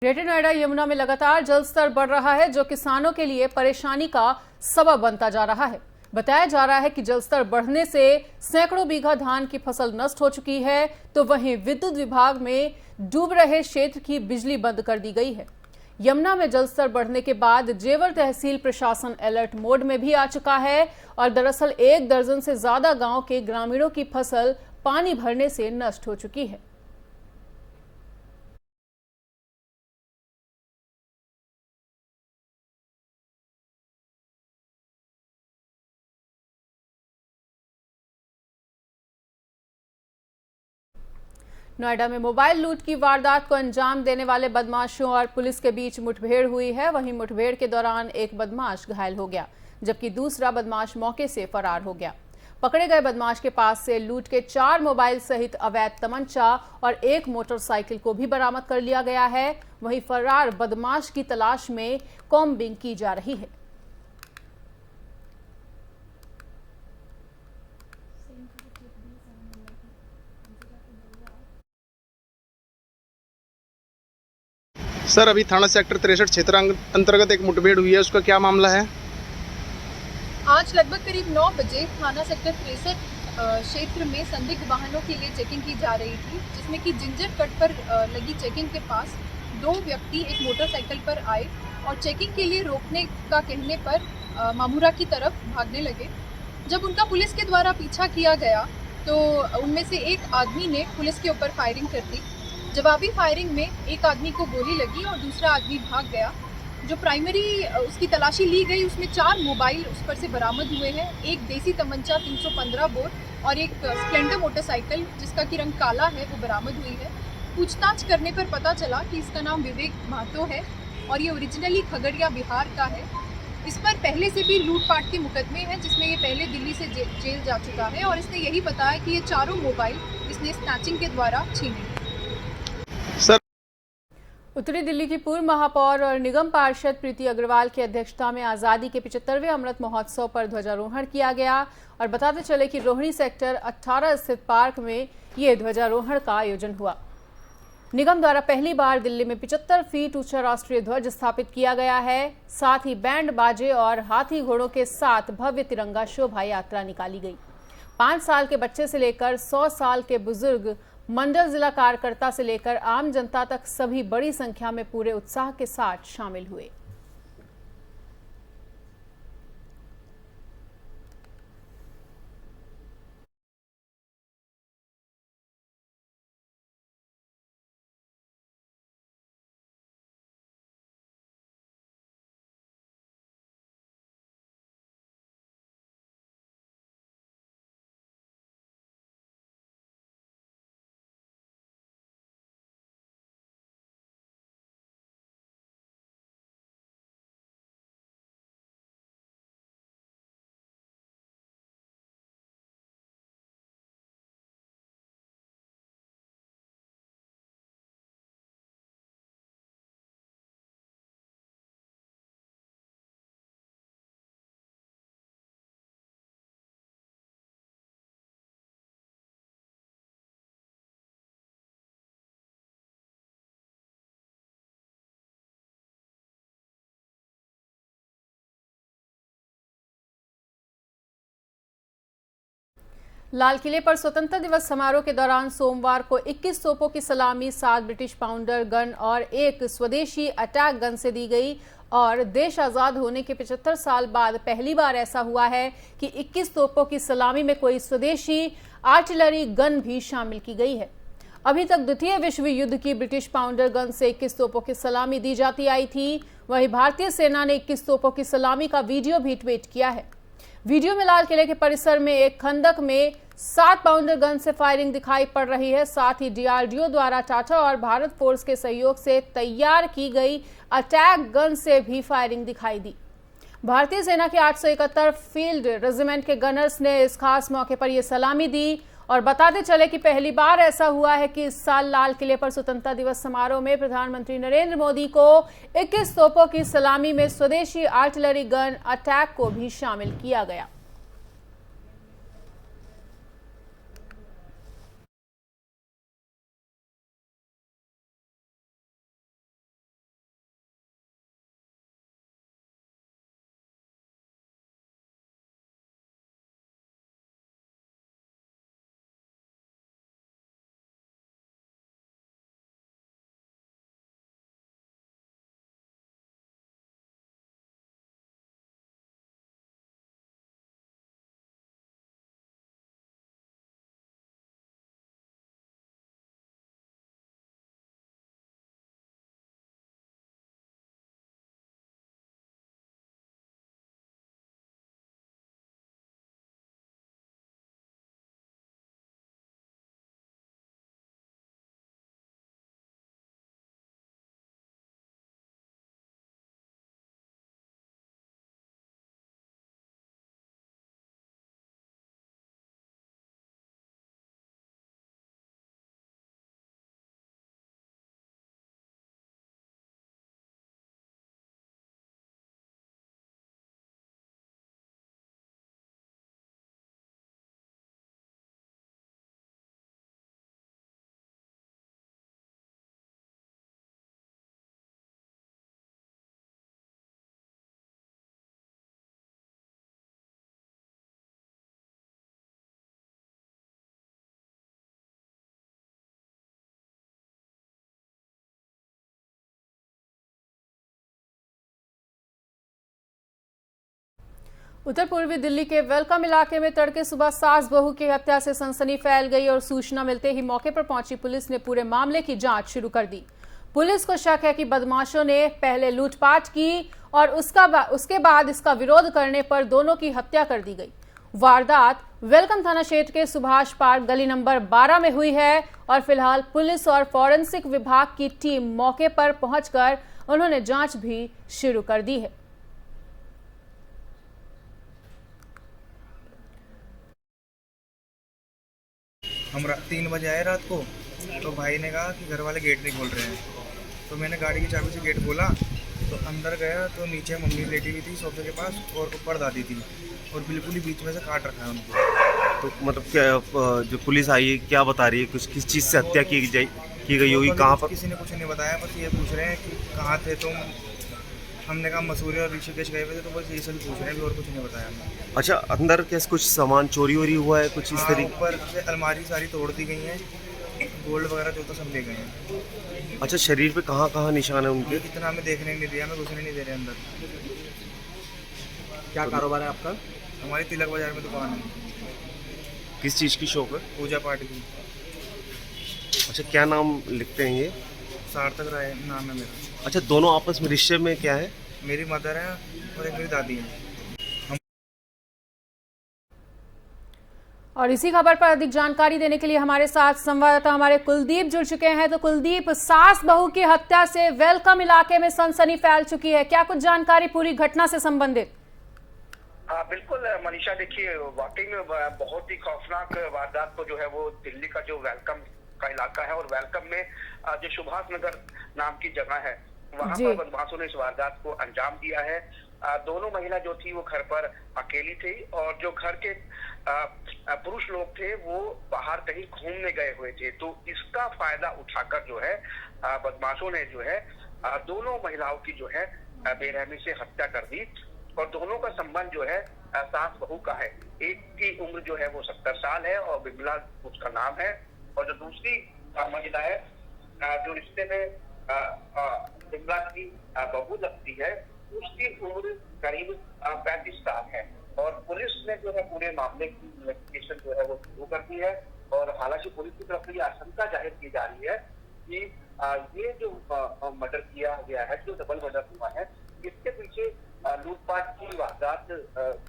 Greater Noida Yamuna में लगातार जल स्तर बढ़ रहा है, जो किसानों के लिए परेशानी का सबब बनता जा रहा है। बताया जा रहा है कि जल स्तर बढ़ने से सैकड़ों बीघा धान की फसल नष्ट हो चुकी है, तो वहीं विद्युत विभाग में डूब रहे क्षेत्र की बिजली बंद कर दी गई है। यमुना में जल स्तर बढ़ने के बाद जेवर तहसील प्रशासन अलर्ट मोड में भी आ चुका है और दरअसल 1 दर्जन से ज्यादा गांव के ग्रामीणों की फसल पानी भरने से नष्ट हो चुकी है। नोएडा में मोबाइल लूट की वारदात को अंजाम देने वाले बदमाशों और पुलिस के बीच मुठभेड़ हुई है। वहीं मुठभेड़ के दौरान एक बदमाश घायल हो गया, जबकि दूसरा बदमाश मौके से फरार हो गया। पकड़े गए बदमाश के पास से लूट के 4 मोबाइल सहित अवैध तमंचा और एक मोटरसाइकिल को भी बरामद कर लिया गया है। वहीं फरार बदमाश की तलाश में कॉम्बिंग की जा रही है। सर, अभी थाना सेक्टर 63 क्षेत्र अंतर्गत एक मुठभेड़ हुई है, उसका क्या मामला है? आज लगभग करीब 9 बजे थाना सेक्टर 63 क्षेत्र में संदिग्ध वाहनों के लिए चेकिंग की जा रही थी, जिसमें कि जिंजर कट पर लगी चेकिंग के पास 2 व्यक्ति एक मोटरसाइकिल पर आए और चेकिंग के लिए रोकने का कहने पर मामूरा की तरफ भागने लगे। जब उनका पुलिस के द्वारा पीछा किया गया तो उनमें से एक आदमी ने पुलिस के ऊपर फायरिंग कर दी। जवाबी फायरिंग में एक आदमी को गोली लगी और दूसरा आदमी भाग गया। जो प्राइमरी उसकी तलाशी ली गई, उसमें 4 मोबाइल उस पर से बरामद हुए हैं, एक देसी तमंचा 315 बोर और एक स्प्लेंडर मोटरसाइकिल जिसका कि रंग काला है वो बरामद हुई है। पूछताछ करने पर पता चला कि इसका नाम विवेक महतो है और ये ओरिजिनली खगड़िया बिहार का है। इस पर पहले से भी लूटपाट के मुकदमे हैं, जिसमें ये पहले दिल्ली से जेल जा चुका है और इसने यही बताया कि ये चारों मोबाइल इसने स्नैचिंग के द्वारा छीने। सर, उत्तरी दिल्ली की पूर्व महापौर और निगम पार्षद प्रीति अग्रवाल की अध्यक्षता में आजादी के 75वें अमृत महोत्सव पर ध्वजारोहण किया गया और बताते चले कि रोहिणी सेक्टर 18 स्थित पार्क में ये ध्वजारोहण का आयोजन हुआ। निगम द्वारा पहली बार दिल्ली में 75 फीट ऊंचा राष्ट्रीय ध्वज स्थापित किया गया है। साथ ही बैंड बाजे और हाथी घोड़ों के साथ भव्य तिरंगा शोभा यात्रा निकाली गई। 5 साल के बच्चे से लेकर 100 साल के बुजुर्ग, मंडल जिला कार्यकर्ता से लेकर आम जनता तक सभी बड़ी संख्या में पूरे उत्साह के साथ शामिल हुए। लाल किले पर स्वतंत्रता दिवस समारोह के दौरान सोमवार को 21 तोपों की सलामी 7 ब्रिटिश पाउंडर गन और एक स्वदेशी अटैक गन से दी गई और देश आजाद होने के 75 साल बाद पहली बार ऐसा हुआ है कि 21 तोपों की सलामी में कोई स्वदेशी आर्टिलरी गन भी शामिल की गई है। अभी तक द्वितीय विश्व युद्ध की ब्रिटिश पाउंडर गन से 21 तोपों की सलामी दी जाती आई थी। वहीं भारतीय सेना ने 21 तोपों की सलामी का वीडियो भी ट्वीट किया है। वीडियो में लाल किले के परिसर में एक खंदक में 7 पाउंडर गन से फायरिंग दिखाई पड़ रही है। साथ ही डीआरडीओ द्वारा टाटा और भारत फोर्स के सहयोग से तैयार की गई अटैक गन से भी फायरिंग दिखाई दी। भारतीय सेना के 871 फील्ड रेजिमेंट के गनर्स ने इस खास मौके पर यह सलामी दी और बताते चले कि पहली बार ऐसा हुआ है कि इस साल लाल किले पर स्वतंत्रता दिवस समारोह में प्रधानमंत्री नरेंद्र मोदी को 21 तोपों की सलामी में स्वदेशी आर्टिलरी गन अटैक को भी शामिल किया गया। उत्तर पूर्वी दिल्ली के वेलकम इलाके में तड़के सुबह सास बहू की हत्या से सनसनी फैल गई और सूचना मिलते ही मौके पर पहुंची पुलिस ने पूरे मामले की जांच शुरू कर दी। पुलिस को शक है कि बदमाशों ने पहले लूटपाट की और उसके बाद इसका विरोध करने पर दोनों की हत्या कर दी गई। वारदात वेलकम थाना क्षेत्र के सुभाष पार्क गली नंबर 12 में हुई है और फिलहाल पुलिस और फॉरेंसिक विभाग की टीम मौके पर पहुंचकर उन्होंने जांच भी शुरू कर दी है। हम 3 बजे आए रात को, तो भाई ने कहा कि घर वाले गेट नहीं खोल रहे हैं, तो मैंने गाड़ी की चाबी से गेट खोला, तो अंदर गया तो नीचे मम्मी लेटी हुई थी सोफे के पास और ऊपर दादी थी और बिल्कुल ही बीच में से काट रखा है उनको। तो मतलब क्या जो पुलिस आई है क्या बता रही है, कुछ किस चीज़ से हत्या की गई होगी, कहाँ पर? किसी ने कुछ नहीं बताया, बस ये पूछ रहे हैं कि कहाँ थे तुम। हमने कहा मसूरी और ऋषिकेश गए हुए थे, तो बस ये सभी पूछ रहे हैं, और कुछ नहीं बताया हमने। अच्छा, अंदर कैसे कुछ सामान चोरी वोरी हुआ है कुछ इस तरीके? ऊपर से अलमारी सारी तोड़ दी गई है, गोल्ड वगैरह जो था सब ले गए हैं। अच्छा, शरीर पे कहाँ कहाँ निशान है उनके? इतना हमें देखने नहीं दिया, हमें घुसने नहीं दे रहे अंदर। क्या कारोबार है आपका? हमारी तिलक बाजार में दुकान है, किस चीज़ की शॉप है? पूजा पाठ की। अच्छा, क्या नाम लिखते हैं ये? सार्थक राय नाम है मेरा। अच्छा, दोनों आपस में रिश्ते में क्या है? मेरी मदर है और एक मेरी दादी है। और इसी खबर पर अधिक जानकारी देने के लिए हमारे साथ संवाददाता हमारे कुलदीप जुड़ चुके हैं। तो कुलदीप, सास बहू की हत्या से वेलकम इलाके में सनसनी फैल चुकी है, क्या कुछ जानकारी पूरी घटना से संबंधित? हाँ बिल्कुल मनीषा, देखिए वाकई में बहुत ही खौफनाक वारदात को जो है वो दिल्ली का जो वेलकम का इलाका है और वेलकम में जो सुभाष नगर नाम की जगह है वहां पर बदमाशों ने इस वारदात को अंजाम दिया है। दोनों महिला जो थी वो घर पर अकेली थी और जो घर के पुरुष लोग थे वो बाहर कहीं घूमने गए हुए थे। तो इसका फायदा उठाकर जो है बदमाशों ने जो है दोनों महिलाओं की जो है बेरहमी से हत्या कर दी और दोनों का संबंध जो है सास बहू का है। एक की उम्र जो है वो 70 साल है और बिमला उसका नाम है और जो दूसरी महिला है जो रिश्ते में बिमला की बहू लगती है उसकी उम्र करीब 35 साल है और पुलिस ने जो है पूरे मामले की इन्वेस्टिगेशन जो है वो शुरू कर दी है। और हालांकि पुलिस की तरफ से ये आशंका जाहिर की जा रही है कि ये जो मर्डर किया गया है, जो डबल मर्डर हुआ है, इसके पीछे लूटपाट की वारदात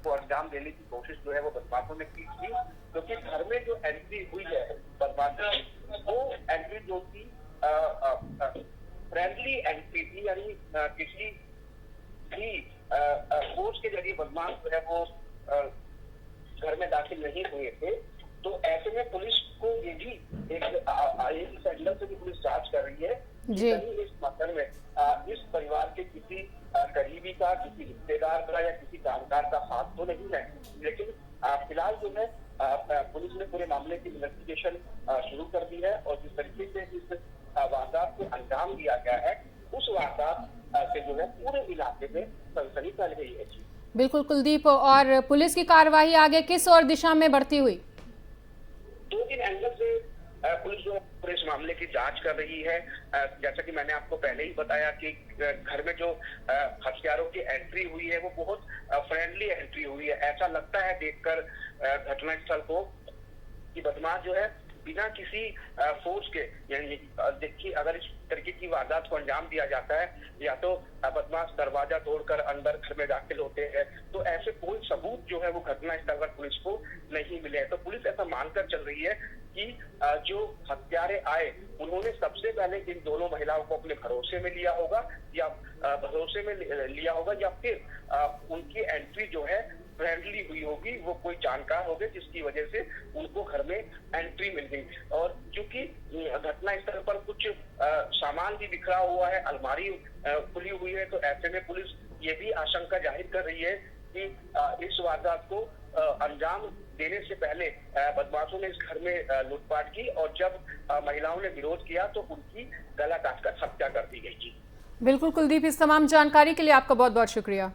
को अंजाम देने की कोशिश जो है वो बदमाशों ने की थी, क्योंकि घर में जो एंट्री हुई है बदमाशों की वो एंट्री जो थी फ्रेंडली एंट्री थी, यानी किसी भी फोर्स के जरिए बदमाश जो है वो घर में दाखिल नहीं हुए थे। तो ऐसे में पुलिस को ये भी एक एंगल से भी पुलिस जांच कर रही है कि इस मर्डर में इस परिवार के किसी करीबी का, किसी रिश्तेदार का या किसी जानकार का हाथ तो नहीं है। लेकिन फिलहाल जो है पुलिस ने पूरे मामले की इन्वेस्टिगेशन शुरू कर दी है और जिस तरीके से इस वारदात को अंजाम दिया गया है उस वारदात से जो है पूरे इलाके में सनसनी फैल गई है। जी बिल्कुल कुलदीप, और पुलिस की कार्यवाही आगे किस और दिशा में बढ़ती हुई? 2-3 एंगल से पुलिस जो पूरे इस मामले की जांच कर रही है। जैसा कि मैंने आपको पहले ही बताया कि घर में जो हथियारों की एंट्री हुई है वो बहुत फ्रेंडली एंट्री हुई है। ऐसा लगता है देखकर घटनास्थल को कि बदमाश जो है बिना किसी फोर्स के, यानी देखिए अगर इस तरीके की वारदात को अंजाम दिया जाता है या तो बदमाश दरवाजा तोड़कर अंदर घर में दाखिल होते हैं, तो ऐसे कोई सबूत जो है वो घटनास्थल पर पुलिस को नहीं मिले हैं। तो पुलिस ऐसा मानकर चल रही है कि जो हत्यारे आए उन्होंने सबसे पहले इन दोनों महिलाओं को अपने भरोसे में लिया होगा या फिर उनकी एंट्री जो है फ्रेंडली हुई होगी, वो कोई जानकार हो गए जिसकी वजह से उनको घर में एंट्री मिल गई। और क्योंकि घटनास्थल पर कुछ सामान भी बिखरा हुआ है, अलमारी खुली हुई है, तो ऐसे में पुलिस ये भी आशंका जाहिर कर रही है कि इस वारदात को अंजाम देने से पहले बदमाशों ने इस घर में लूटपाट की और जब महिलाओं ने विरोध किया तो उनकी गला काटकर हत्या कर दी गई। जी बिल्कुल कुलदीप, इस तमाम जानकारी के लिए आपका बहुत बहुत शुक्रिया।